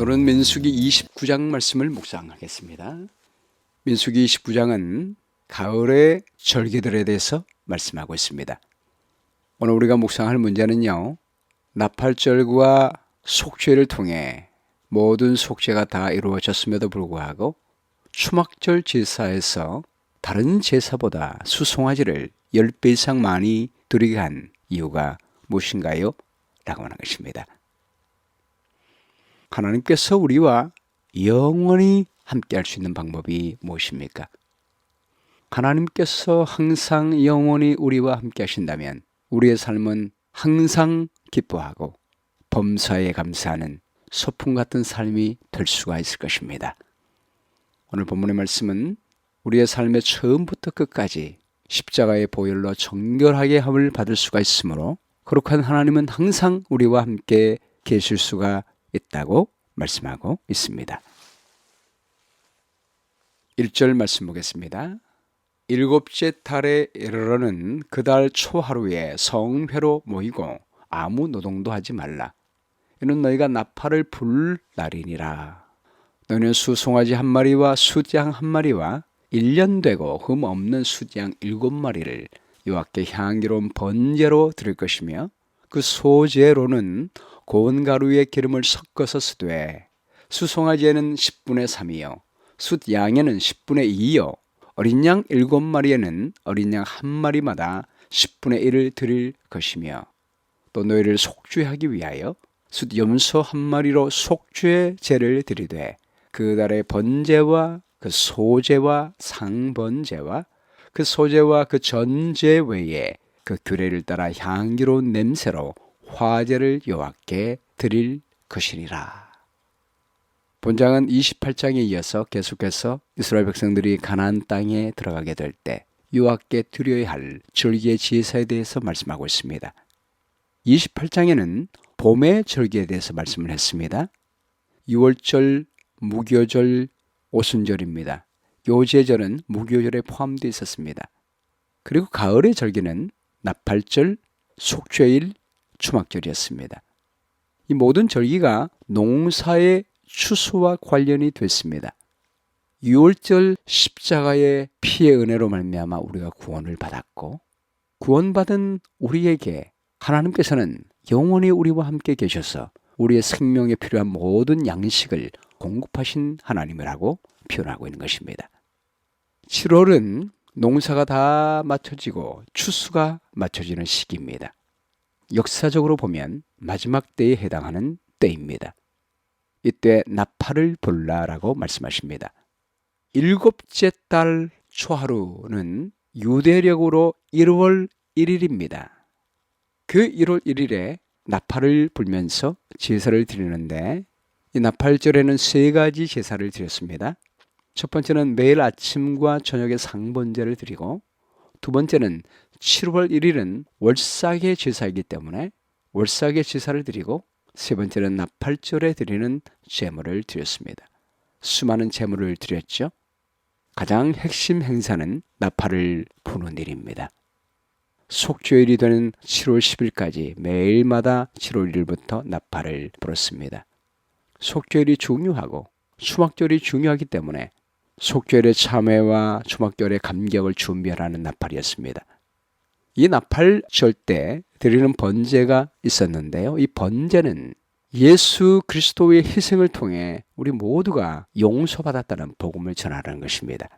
오늘은 민수기 29장 말씀을 묵상하겠습니다. 민수기 29장은 가을의 절기들에 대해서 말씀하고 있습니다. 오늘 우리가 묵상할 문제는요, 나팔절과 속죄를 통해 모든 속죄가 다 이루어졌음에도 불구하고 추막절 제사에서 다른 제사보다 수송아지를 10배 이상 많이 드리게 한 이유가 무엇인가요? 라고 하는 것입니다. 하나님께서 우리와 영원히 함께 할 수 있는 방법이 무엇입니까? 하나님께서 항상 영원히 우리와 함께 하신다면 우리의 삶은 항상 기뻐하고 범사에 감사하는 소풍 같은 삶이 될 수가 있을 것입니다. 오늘 본문의 말씀은 우리의 삶의 처음부터 끝까지 십자가의 보혈로 정결하게 함을 받을 수가 있으므로 거룩한 하나님은 항상 우리와 함께 계실 수가 있다고 말씀하고 있습니다. 1절 말씀 보겠습니다. 일곱째 달에 이르러는 그 달 초하루에 성회로 모이고 아무 노동도 하지 말라. 이는 너희가 나팔을 불 날이니라. 너희는 수송아지 한 마리와 숫양 한 마리와 1년 되고 흠 없는 숫양 7마리를 여호와께 향기로운 번제로 드릴 것이며 그 소제로는 고운 가루에 기름을 섞어서 쓰되 수송아지에는 10분의 3이요 숫양에는 10분의 2요 어린 양 7마리에는 어린 양 한 마리마다 10분의 1을 드릴 것이며 또 너희를 속죄하기 위하여 숫 염소 한 마리로 속죄 제를 드리되 그 달의 번제와 그 소제와 상번제와 그 소제와 그 전제 외에 그 규례를 따라 향기로운 냄새로 화제를 여호와께 드릴 것이니라. 본장은 28장에 이어서 계속해서 이스라엘 백성들이 가나안 땅에 들어가게 될 때 여호와께 드려야 할 절기의 제사에 대해서 말씀하고 있습니다. 28장에는 봄의 절기에 대해서 말씀을 했습니다. 6월절, 무교절, 오순절입니다. 요제절은 무교절에 포함되어 있었습니다. 그리고 가을의 절기는 나팔절, 속죄일, 추막절이었습니다. 이 모든 절기가 농사의 추수와 관련이 됐습니다. 6월절 십자가의 피의 은혜로 말미암아 우리가 구원을 받았고 구원받은 우리에게 하나님께서는 영원히 우리와 함께 계셔서 우리의 생명에 필요한 모든 양식을 공급하신 하나님이라고 표현하고 있는 것입니다. 7월은 농사가 다 맞춰지고 추수가 맞춰지는 시기입니다. 역사적으로 보면 마지막 때에 해당하는 때입니다. 이때 나팔을 불라라고 말씀하십니다. 일곱째 달 초하루는 유대력으로 1월 1일입니다. 그 1월 1일에 나팔을 불면서 제사를 드리는데 이 나팔절에는 3가지 제사를 드렸습니다. 첫 번째는 매일 아침과 저녁에 상번제를 드리고 두 번째는 7월 1일은 월삭의 제사이기 때문에 월삭의 제사를 드리고 세 번째는 나팔절에 드리는 제물을 드렸습니다. 수많은 제물을 드렸죠. 가장 핵심 행사는 나팔을 부는 일입니다. 속죄일이 되는 7월 10일까지 매일마다 7월 1일부터 나팔을 불었습니다. 속죄일이 중요하고 추막절이 중요하기 때문에 속죄일의 참회와 추막절의 감격을 준비하라는 나팔이었습니다. 이 나팔절 때 드리는 번제가 있었는데요. 이 번제는 예수 그리스도의 희생을 통해 우리 모두가 용서받았다는 복음을 전하는 것입니다.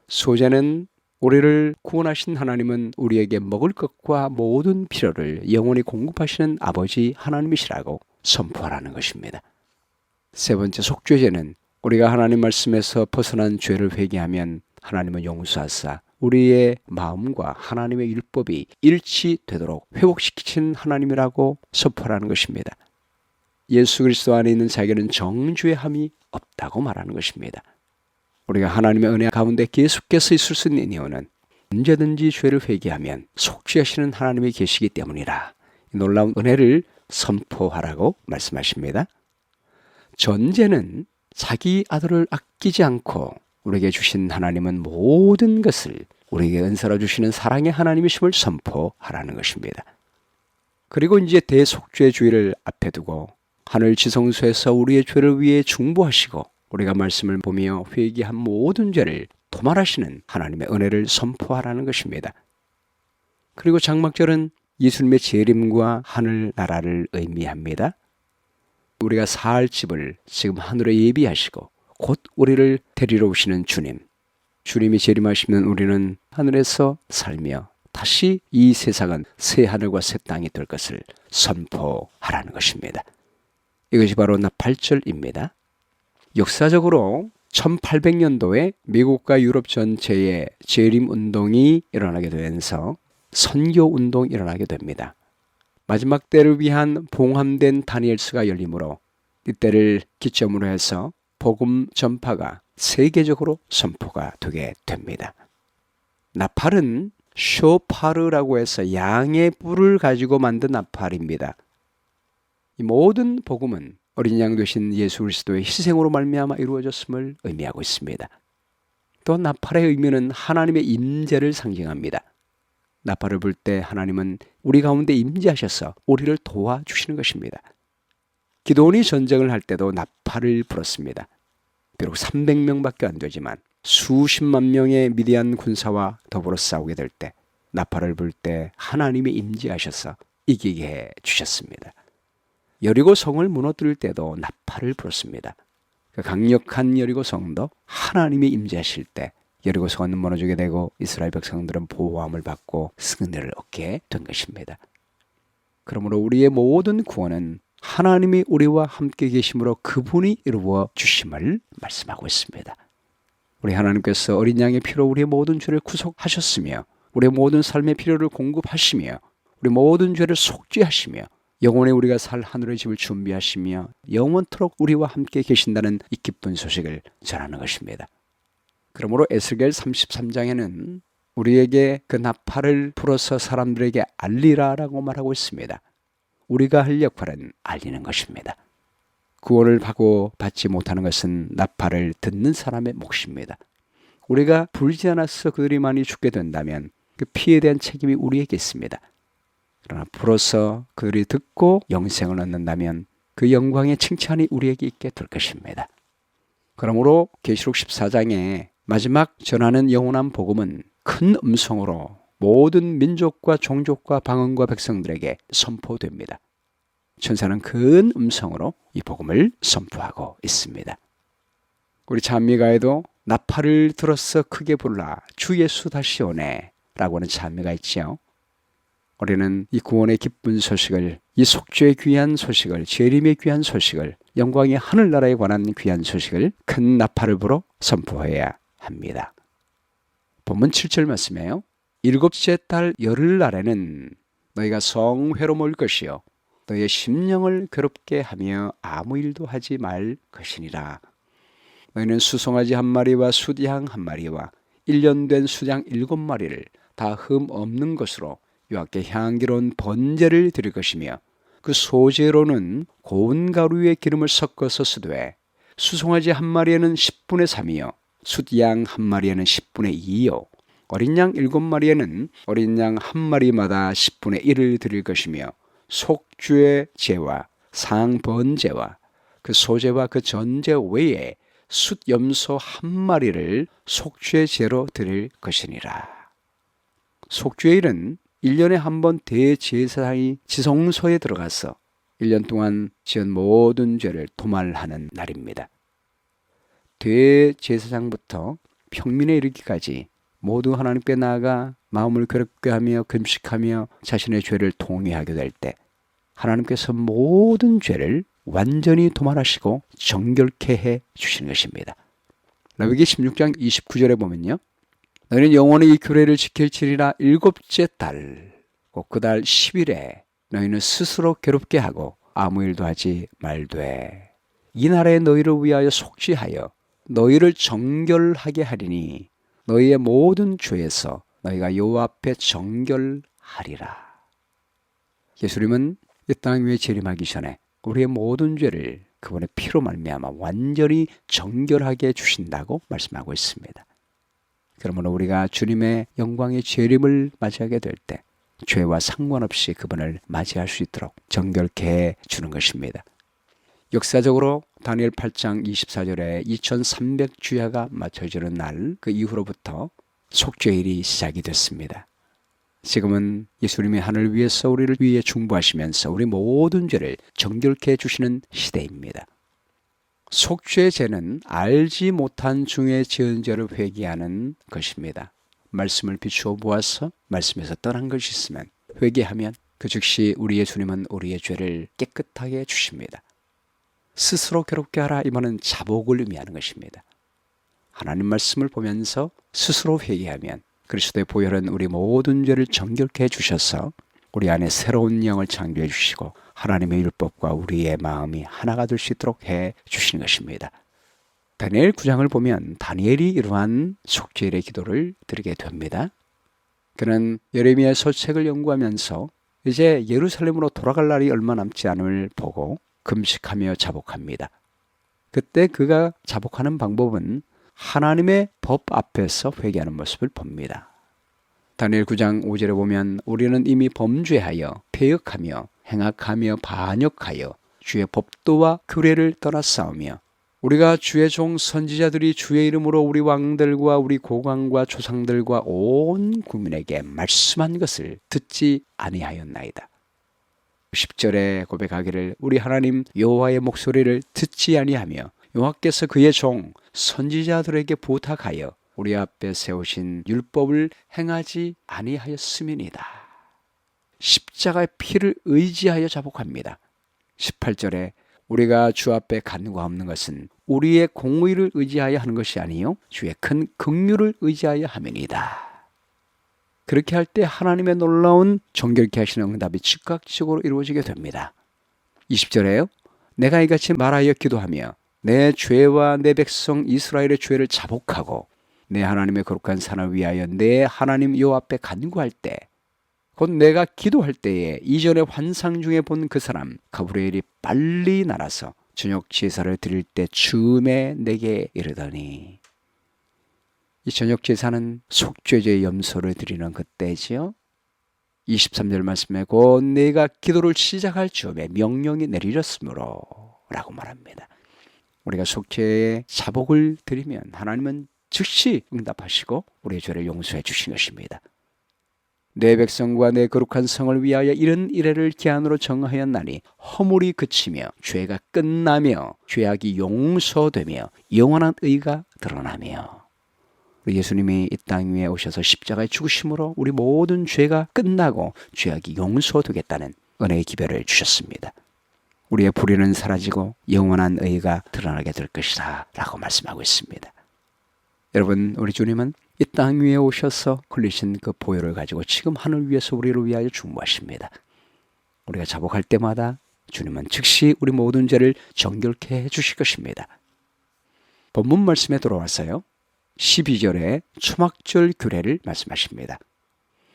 소제는 우리를 구원하신 하나님은 우리에게 먹을 것과 모든 필요를 영원히 공급하시는 아버지 하나님이시라고 선포하라는 것입니다. 세 번째 속죄제는 우리가 하나님 말씀에서 벗어난 죄를 회개하면 하나님은 용서하사 우리의 마음과 하나님의 율법이 일치되도록 회복시키신 하나님이라고 선포하는 것입니다. 예수 그리스도 안에 있는 자에게는 정죄의 함이 없다고 말하는 것입니다. 우리가 하나님의 은혜 가운데 계속해서 있을 수 있는 이유는 언제든지 죄를 회개하면 속죄하시는 하나님이 계시기 때문이라. 놀라운 은혜를 선포하라고 말씀하십니다. 전제는 자기 아들을 아끼지 않고 우리에게 주신 하나님은 모든 것을 우리에게 은사로 주시는 사랑의 하나님이심을 선포하라는 것입니다. 그리고 이제 대속죄주의를 앞에 두고 하늘 지성소에서 우리의 죄를 위해 중보하시고 우리가 말씀을 보며 회개한 모든 죄를 도말하시는 하나님의 은혜를 선포하라는 것입니다. 그리고 장막절은 예수님의 재림과 하늘나라를 의미합니다. 우리가 살 집을 지금 하늘에 예비하시고 곧 우리를 데리러 오시는 주님, 주님이 재림하시면 우리는 하늘에서 살며 다시 이 세상은 새 하늘과 새 땅이 될 것을 선포하라는 것입니다. 이것이 바로 나팔절입니다. 역사적으로 1800년도에 미국과 유럽 전체에 재림운동이 일어나게 되면서 선교운동이 일어나게 됩니다. 마지막 때를 위한 봉함된 다니엘서가 열리므로 이때를 기점으로 해서 복음 전파가 세계적으로 선포가 되게 됩니다. 나팔은 쇼파르라고 해서 양의 뿔을 가지고 만든 나팔입니다. 이 모든 복음은 어린 양 되신 예수 그리스도의 희생으로 말미암아 이루어졌음을 의미하고 있습니다. 또 나팔의 의미는 하나님의 임재를 상징합니다. 나팔을 불 때 하나님은 우리 가운데 임재하셔서 우리를 도와주시는 것입니다. 기드온이 전쟁을 할 때도 나팔을 불었습니다. 비록 300명밖에 안 되지만 수십만 명의 미디안 군사와 더불어 싸우게 될 때 나팔을 불 때 하나님이 임재하셔서 이기게 해 주셨습니다. 여리고 성을 무너뜨릴 때도 나팔을 불었습니다. 그 강력한 여리고 성도 하나님이 임재하실 때 여리고 성은 무너지게 되고 이스라엘 백성들은 보호함을 받고 승리를 얻게 된 것입니다. 그러므로 우리의 모든 구원은 하나님이 우리와 함께 계심으로 그분이 이루어 주심을 말씀하고 있습니다. 우리 하나님께서 어린 양의 피로 우리의 모든 죄를 구속하셨으며 우리의 모든 삶의 필요를 공급하시며 우리 모든 죄를 속죄하시며 영원히 우리가 살 하늘의 집을 준비하시며 영원토록 우리와 함께 계신다는 이 기쁜 소식을 전하는 것입니다. 그러므로 에스겔 33장에는 우리에게 그 나팔을 불어서 사람들에게 알리라라고 말하고 있습니다. 우리가 할 역할은 알리는 것입니다. 구원을 받지 못하는 것은 나팔을 듣는 사람의 몫입니다. 우리가 불지 않아서 그들이 많이 죽게 된다면 그 피에 대한 책임이 우리에게 있습니다. 그러나 불어서 그들이 듣고 영생을 얻는다면 그 영광의 칭찬이 우리에게 있게 될 것입니다. 그러므로 계시록 14장에 마지막 전하는 영원한 복음은 큰 음성으로 모든 민족과 종족과 방언과 백성들에게 선포됩니다. 천사는 큰 음성으로 이 복음을 선포하고 있습니다. 우리 찬미가에도 나팔을 들어서 크게 불라 주 예수 다시 오네 라고 하는 찬미가 있지요. 우리는 이 구원의 기쁜 소식을, 이 속죄의 귀한 소식을, 재림의 귀한 소식을, 영광의 하늘나라에 관한 귀한 소식을 큰 나팔을 불어 선포해야 합니다. 본문 7절 말씀이에요. 일곱째 달 열흘날에는 너희가 성회로 모일 것이요 너희의 심령을 괴롭게 하며 아무 일도 하지 말 것이니라. 너희는 수송아지 한 마리와 수양 한 마리와 1년 된 수장 7마리를 다 흠 없는 것으로 여호와께 향기로운 번제를 드릴 것이며 그 소제로는 고운 가루에 기름을 섞어서 쓰되 수송아지 한 마리에는 10분의 3이요 숫양 한 마리에는 10분의 2요 어린 양 7마리에는 어린 양 한 마리마다 10분의 1을 드릴 것이며 속죄의 제와 상번제와 그 소제와 그 전제 외에 숫염소 한 마리를 속죄의 제로 드릴 것이니라. 속죄일은 1년에 한 번 대제사장이 지성소에 들어가서 1년 동안 지은 모든 죄를 도말하는 날입니다. 대제사장부터 평민에 이르기까지 모두 하나님께 나아가 마음을 괴롭게 하며 금식하며 자신의 죄를 통회하게 될 때 하나님께서 모든 죄를 완전히 도말하시고 정결케 해 주시는 것입니다. 레위기 16장 29절에 보면요. 너희는 영원히 이 규례를 지킬지니라 7째 달 곧 그 달 10일에 너희는 스스로 괴롭게 하고 아무 일도 하지 말되 이 날에 너희를 위하여 속죄하여 너희를 정결하게 하리니 너희의 모든 죄에서 너희가 여호와 앞에 정결하리라. 예수님은 이 땅 위에 재림하기 전에 우리의 모든 죄를 그분의 피로 말미암아 완전히 정결하게 해주신다고 말씀하고 있습니다. 그러므로 우리가 주님의 영광의 재림을 맞이하게 될 때 죄와 상관없이 그분을 맞이할 수 있도록 정결케 해 주는 것입니다. 역사적으로 다니엘 8장 24절에 2300주야가 맞춰지는 날, 그 이후로부터 속죄일이 시작이 됐습니다. 지금은 예수님이 하늘 위에서 우리를 위해 중보하시면서 우리 모든 죄를 정결케 해주시는 시대입니다. 속죄제는 알지 못한 중에 지은 죄를 회개하는 것입니다. 말씀을 비추어 보아서 말씀에서 떠난 것이 있으면 회개하면 그 즉시 우리 예수님은 우리의 죄를 깨끗하게 해주십니다. 스스로 괴롭게 하라, 이 말은 자복을 의미하는 것입니다. 하나님 말씀을 보면서 스스로 회개하면 그리스도의 보혈은 우리 모든 죄를 정결케 해주셔서 우리 안에 새로운 영을 창조해 주시고 하나님의 율법과 우리의 마음이 하나가 될 수 있도록 해 주시는 것입니다. 다니엘 9장을 보면 다니엘이 이러한 속죄일의 기도를 드리게 됩니다. 그는 예레미야 서책을 연구하면서 이제 예루살렘으로 돌아갈 날이 얼마 남지 않음을 보고 금식하며 자복합니다. 그때 그가 자복하는 방법은 하나님의 법 앞에서 회개하는 모습을 봅니다. 다니엘 9장 5절에 보면 우리는 이미 범죄하여 패역하며 행악하며 반역하여 주의 법도와 규례를 떠나 싸우며 우리가 주의 종 선지자들이 주의 이름으로 우리 왕들과 우리 고관과 조상들과 온 국민에게 말씀한 것을 듣지 아니하였나이다. 10절에 고백하기를 우리 하나님 여호와의 목소리를 듣지 아니하며 여호와께서 그의 종 선지자들에게 부탁하여 우리 앞에 세우신 율법을 행하지 아니하였음이니이다. 십자가의 피를 의지하여 자복합니다. 18절에 우리가 주 앞에 간구하는 것은 우리의 공의를 의지하여 하는 것이 아니요 주의 큰 긍휼을 의지하여 함이니이다. 그렇게 할 때 하나님의 놀라운 정결케 하시는 응답이 즉각적으로 이루어지게 됩니다. 20절에요. 내가 이같이 말하여 기도하며 내 죄와 내 백성 이스라엘의 죄를 자복하고 내 하나님의 거룩한 산을 위하여 내 하나님 여호와 앞에 간구할 때 곧 내가 기도할 때에 이전에 환상 중에 본 그 사람 가브리엘이 빨리 날아서 저녁 제사를 드릴 때 즈음에 내게 이르더니, 이 저녁 제사는 속죄제 염소를 드리는 그때지요. 23절 말씀에 곧 내가 기도를 시작할 즈음에 명령이 내리렸으므로 라고 말합니다. 우리가 속죄의 자복을 드리면 하나님은 즉시 응답하시고 우리의 죄를 용서해 주신 것입니다. 내 백성과 내 거룩한 성을 위하여 이런 이래를 기한으로 정하였나니 허물이 그치며 죄가 끝나며 죄악이 용서되며 영원한 의가 드러나며, 우리 예수님이 이 땅 위에 오셔서 십자가의 죽으심으로 우리 모든 죄가 끝나고 죄악이 용서되겠다는 은혜의 기별을 주셨습니다. 우리의 불의는 사라지고 영원한 의가 드러나게 될 것이다 라고 말씀하고 있습니다. 여러분, 우리 주님은 이 땅 위에 오셔서 흘리신 그 보혈을 가지고 지금 하늘 위에서 우리를 위하여 중보하십니다. 우리가 자복할 때마다 주님은 즉시 우리 모든 죄를 정결케 해주실 것입니다. 본문 말씀에 돌아와서요, 12절에 초막절 규례를 말씀하십니다.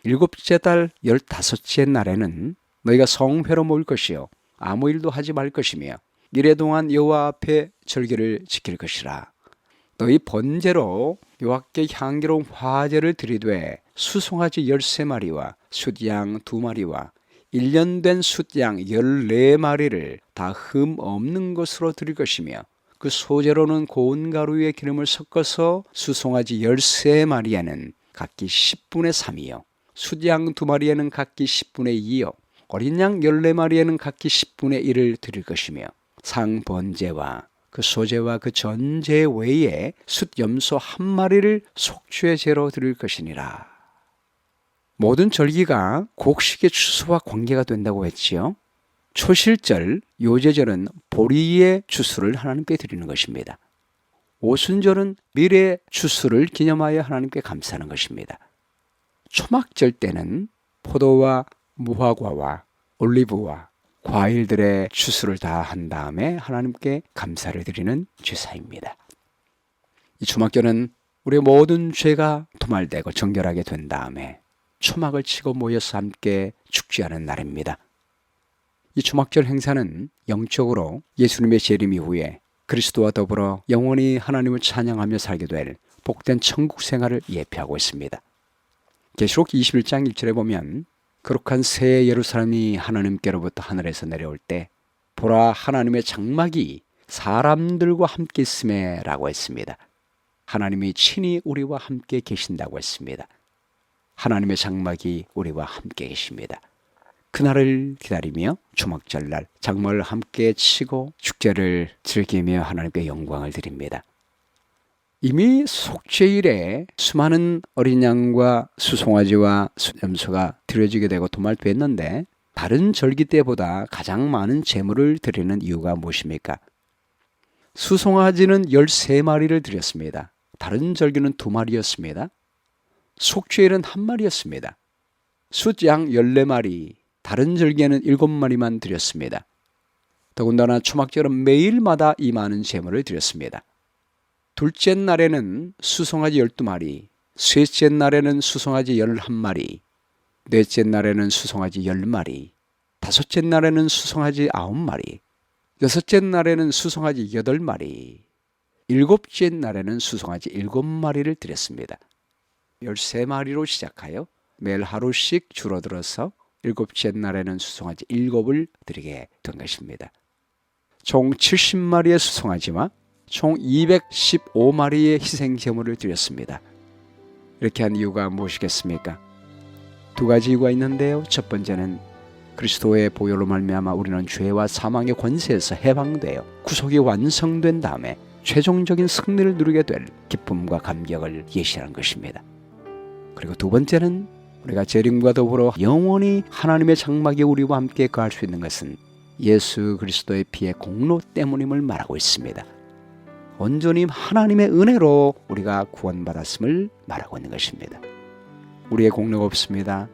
7째 달 15째 날에는 너희가 성회로 모일 것이요 아무 일도 하지 말 것이며 이래 동안 여호와 앞에 절기를 지킬 것이라. 너희 번제로 여호와께 향기로운 화제를 드리되 수송아지 13마리와 숫양 2마리와 1년 된 숫양 14마리를 다 흠 없는 것으로 드릴 것이며 그 소재로는 고운 가루에 기름을 섞어서 수송아지 13마리에는 각기 10분의 3이요 숫양 2마리에는 각기 10분의 2요 어린 양 14마리에는 각기 10분의 1을 드릴 것이며 상번제와 그 소제와 그 전제 외에 숫염소 1마리를 속죄제로 드릴 것이니라. 모든 절기가 곡식의 추수와 관계가 된다고 했지요. 초실절, 요제절은 보리의 추수를 하나님께 드리는 것입니다. 오순절은 밀의 추수를 기념하여 하나님께 감사하는 것입니다. 초막절 때는 포도와 무화과와 올리브와 과일들의 추수를 다 한 다음에 하나님께 감사를 드리는 제사입니다. 이 초막절은 우리의 모든 죄가 도말되고 정결하게 된 다음에 초막을 치고 모여서 함께 축제하는 날입니다. 이 초막절 행사는 영적으로 예수님의 재림 이후에 그리스도와 더불어 영원히 하나님을 찬양하며 살게 될 복된 천국 생활을 예표하고 있습니다. 계시록 21장 1절에 보면 거룩한 새 예루살렘이 하나님께로부터 하늘에서 내려올 때 보라, 하나님의 장막이 사람들과 함께 있음에 라고 했습니다. 하나님이 친히 우리와 함께 계신다고 했습니다. 하나님의 장막이 우리와 함께 계십니다. 그날을 기다리며 초막절날 장막을 함께 치고 축제를 즐기며 하나님께 영광을 드립니다. 이미 속죄일에 수많은 어린 양과 수송아지와 염소가 드려지게 되고 도말됐는데 다른 절기 때보다 가장 많은 제물을 드리는 이유가 무엇입니까? 수송아지는 13마리를 드렸습니다. 다른 절기는 2마리였습니다. 속죄일은 1마리였습니다. 숫양 14마리, 다른 절기에는 7마리만 드렸습니다. 더군다나 초막절은 매일마다 이 많은 제물을 드렸습니다. 둘째 날에는 수송아지 12마리, 셋째 날에는 수송아지 11마리, 넷째 날에는 수송아지 10마리, 다섯째 날에는 수송아지 9마리, 여섯째 날에는 수송아지 8마리, 일곱째 날에는 수송아지 7마리를 드렸습니다. 13마리로 시작하여 매일 하루씩 줄어들어서 일곱째 날에는 수송아지 7을 드리게 된 것입니다. 총 70마리의 수송아지와 총 215마리의 희생제물을 드렸습니다. 이렇게 한 이유가 무엇이겠습니까? 2가지 이유가 있는데요. 첫 번째는 그리스도의 보혈로 말미암아 우리는 죄와 사망의 권세에서 해방되어 구속이 완성된 다음에 최종적인 승리를 누리게 될 기쁨과 감격을 예시하는 것입니다. 그리고 2번째는 우리가 재림과 더불어 영원히 하나님의 장막에 우리와 함께 거할 수 있는 것은 예수 그리스도의 피의 공로 때문임을 말하고 있습니다. 온전히 하나님의 은혜로 우리가 구원받았음을 말하고 있는 것입니다. 우리의 공로가 없습니다.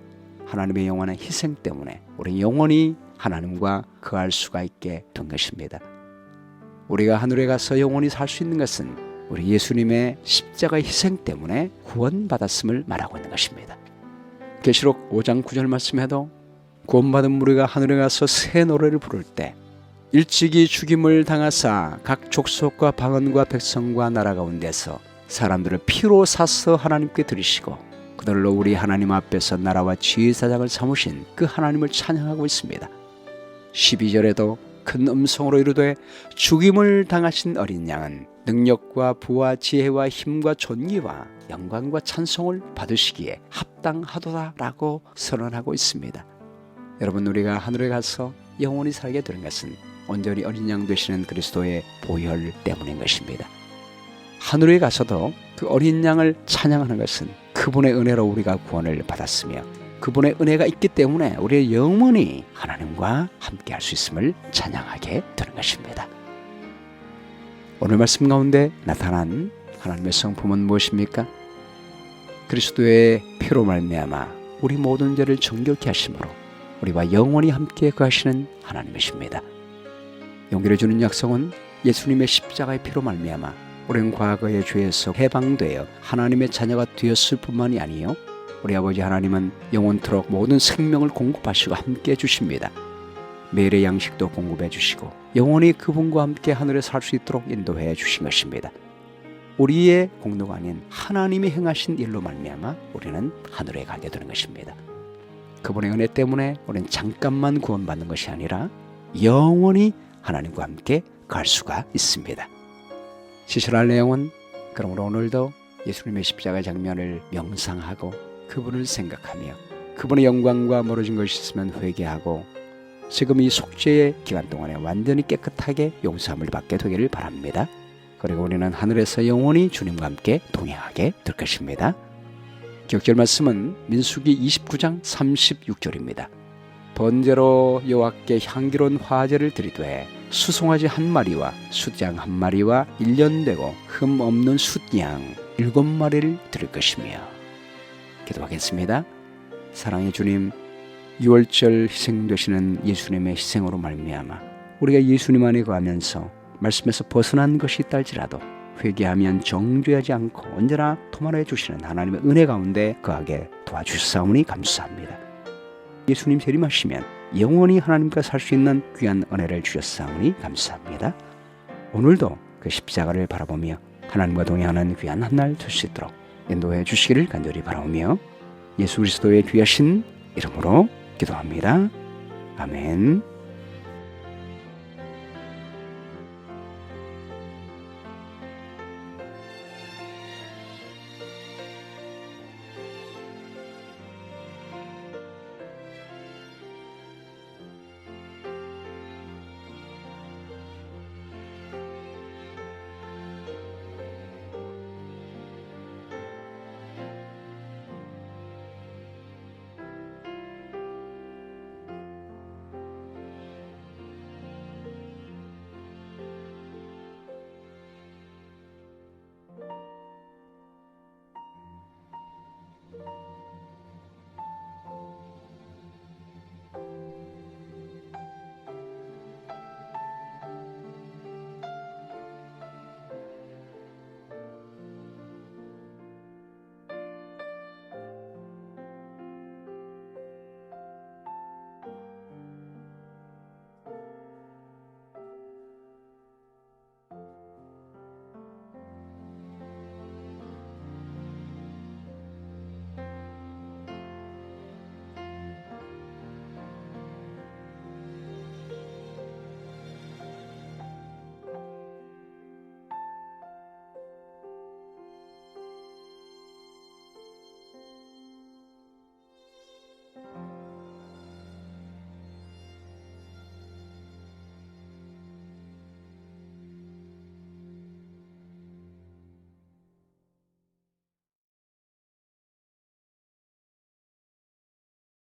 하나님의 영원한 희생 때문에 우리 영원히 하나님과 거할 수가 있게 된 것입니다. 우리가 하늘에 가서 영원히 살 수 있는 것은 우리 예수님의 십자가의 희생 때문에 구원받았음을 말하고 있는 것입니다. 계시록 5장 9절 말씀에도 구원받은 우리가 하늘에 가서 새 노래를 부를 때 일찍이 죽임을 당하사 각 족속과 방언과 백성과 나라 가운데서 사람들을 피로 사서 하나님께 드리시고 그들로 우리 하나님 앞에서 나라와 지휘사장을 삼으신 그 하나님을 찬양하고 있습니다. 12절에도 큰 음성으로 이르되 죽임을 당하신 어린 양은 능력과 부와 지혜와 힘과 존귀와 영광과 찬송을 받으시기에 합당하도다라고 선언하고 있습니다. 여러분, 우리가 하늘에 가서 영원히 살게 되는 것은 온전히 어린 양 되시는 그리스도의 보혈 때문인 것입니다. 하늘에 가서도 그 어린 양을 찬양하는 것은 그분의 은혜로 우리가 구원을 받았으며 그분의 은혜가 있기 때문에 우리의 영원히 하나님과 함께 할 수 있음을 찬양하게 되는 것입니다. 오늘 말씀 가운데 나타난 하나님의 성품은 무엇입니까? 그리스도의 피로 말미암아 우리 모든 죄를 정결케 하심으로 우리와 영원히 함께 거하시는 하나님이십니다. 용기를 주는 약속은 예수님의 십자가의 피로 말미암아 우리는 과거의 죄에서 해방되어 하나님의 자녀가 되었을 뿐만이 아니요 우리 아버지 하나님은 영원토록 모든 생명을 공급하시고 함께 해주십니다. 매일의 양식도 공급해 주시고 영원히 그분과 함께 하늘에 살 수 있도록 인도해 주신 것입니다. 우리의 공로가 아닌 하나님이 행하신 일로 말미암아 우리는 하늘에 가게 되는 것입니다. 그분의 은혜 때문에 우리는 잠깐만 구원받는 것이 아니라 영원히 하나님과 함께 갈 수가 있습니다. 시설할 내용은 그러므로 오늘도 예수님의 십자가 장면을 명상하고 그분을 생각하며 그분의 영광과 멀어진 것이 있으면 회개하고 지금 이 속죄의 기간 동안에 완전히 깨끗하게 용서함을 받게 되기를 바랍니다. 그리고 우리는 하늘에서 영원히 주님과 함께 동행하게 될 것입니다. 기억절 말씀은 민수기 29장 36절입니다. 번제로 여호와께 향기로운 화제를 드리되 수송아지 1마리와 숫양 1마리와 1년 되고 흠 없는 숫양 7마리를 드릴 것이며. 기도하겠습니다. 사랑의 주님, 6월절 희생되시는 예수님의 희생으로 말미암아 우리가 예수님 안에 거하면서 말씀에서 벗어난 것이 있다 할지라도 회개하면 정죄하지 않고 언제나 도말해 주시는 하나님의 은혜 가운데 거하게 도와주시사오니 감사합니다. 예수님 재림하시면 영원히 하나님과 살 수 있는 귀한 은혜를 주셨사오니 감사합니다. 오늘도 그 십자가를 바라보며 하나님과 동행하는 귀한 한 날 될 수 있도록 인도해 주시기를 간절히 바라오며 예수 그리스도의 귀하신 이름으로 기도합니다. 아멘.